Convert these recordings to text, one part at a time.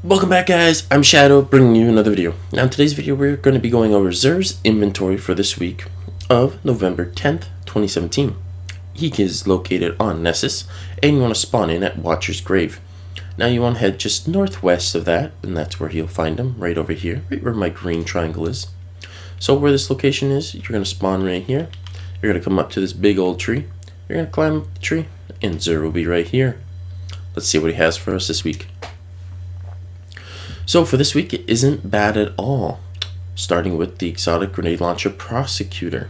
Welcome back, guys. I'm Shadow, bringing you another video. Now in today's video we're going to be going over XUR'S inventory for this week of November 10th, 2017. He is located on Nessus, and you want to spawn in at Watcher's Grave. Now you want to head just northwest of that, and that's where you'll find him, right over here, right where my green triangle is. So where this location is, you're going to spawn right here. You're going to come up to this big old tree. You're going to climb up the tree, and XUR will be right here. Let's see what he has for us this week. So for this week, it isn't bad at all. Starting with the exotic grenade launcher Prosecutor.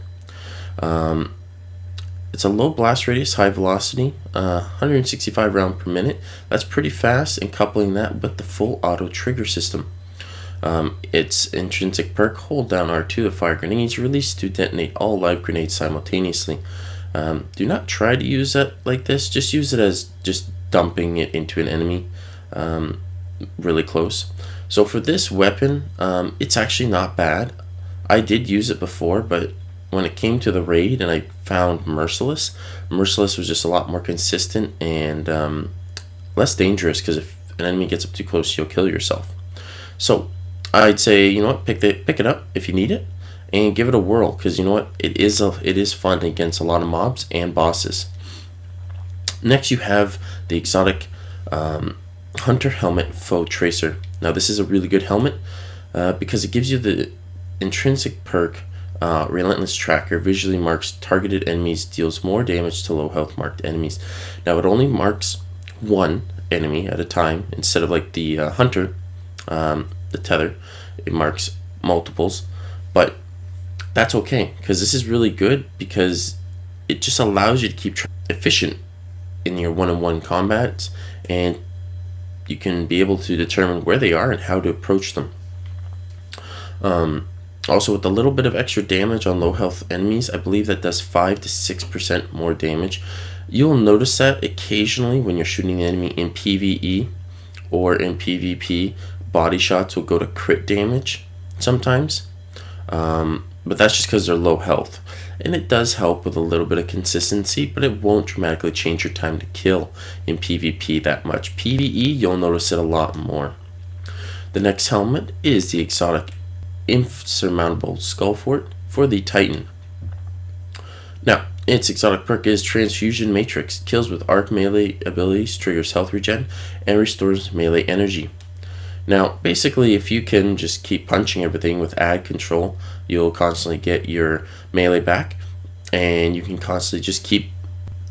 It's a low blast radius, high velocity, 165 rounds per minute. That's pretty fast, and coupling that with the full auto trigger system. Its intrinsic perk, hold down R2 to fire grenades, released to detonate all live grenades simultaneously. Do not try to use that like this. Just use it as just dumping it into an enemy really close. So for this weapon, it's actually not bad. I did use it before, but when it came to the raid and I found Merciless was just a lot more consistent and less dangerous, because if an enemy gets up too close, you'll kill yourself. So I'd say, you know what, pick it up if you need it and give it a whirl, because you know what, it is fun against a lot of mobs and bosses. Next you have the exotic Hunter Helmet Foe Tracer. Now this is a really good helmet because it gives you the intrinsic perk Relentless Tracker. Visually marks targeted enemies, deals more damage to low health marked enemies. Now it only marks one enemy at a time instead of like the Hunter, the Tether. It marks multiples, but that's okay, because this is really good because it just allows you to keep efficient in your one-on-one combats, and you can be able to determine where they are and how to approach them. Also, with a little bit of extra damage on low health enemies, I believe that does 5 to 6% more damage. You'll notice that occasionally when you're shooting the enemy in PvE or in PvP, body shots will go to crit damage sometimes, but that's just because they're low health. And it does help with a little bit of consistency, but it won't dramatically change your time to kill in PvP that much. PvE, you'll notice it a lot more. The next helmet is the exotic Insurmountable Skull Fort for the Titan. Now, its exotic perk is Transfusion Matrix. Kills with arc melee abilities, triggers health regen, and restores melee energy. Now, basically, if you can just keep punching everything with ad control, you'll constantly get your melee back, and you can constantly just keep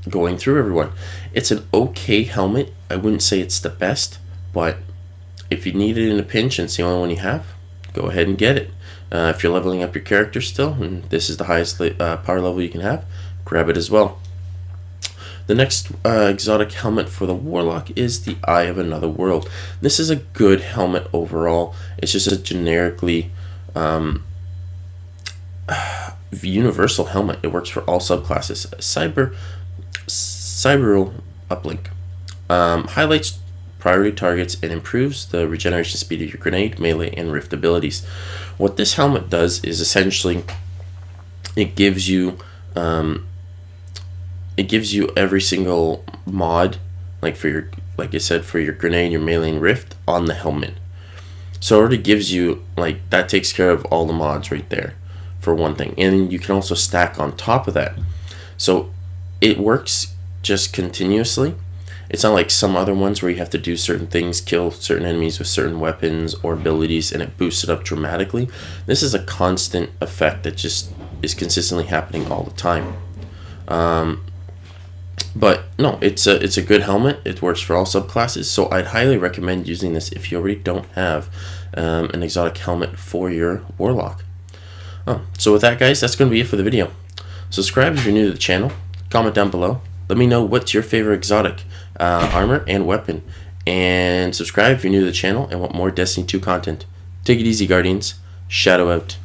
going through everyone. It's an okay helmet. I wouldn't say it's the best, but if you need it in a pinch and it's the only one you have, go ahead and get it. If you're leveling up your character still, and this is the highest power level you can have, grab it as well. The next exotic helmet for the Warlock is the Eye of Another World. This is a good helmet overall. It's just a generically universal helmet. It works for all subclasses. Cyberal Uplink. Highlights priority targets and improves the regeneration speed of your grenade, melee, and rift abilities. What this helmet does is essentially it gives you every single mod, like I said, for your grenade, your melee, and rift on the helmet. So it already gives you, like, that takes care of all the mods right there for one thing. And you can also stack on top of that. So it works just continuously. It's not like some other ones where you have to do certain things, kill certain enemies with certain weapons or abilities, and it boosts it up dramatically. This is a constant effect that just is consistently happening all the time. But no, it's a good helmet. It works for all subclasses, so I'd highly recommend using this if you already don't have an exotic helmet for your Warlock. So with that, guys, that's going to be it for the video. Subscribe if you're new to the channel. Comment down below. Let me know what's your favorite exotic armor and weapon. And subscribe if you're new to the channel and want more Destiny 2 content. Take it easy, Guardians. Shadow out.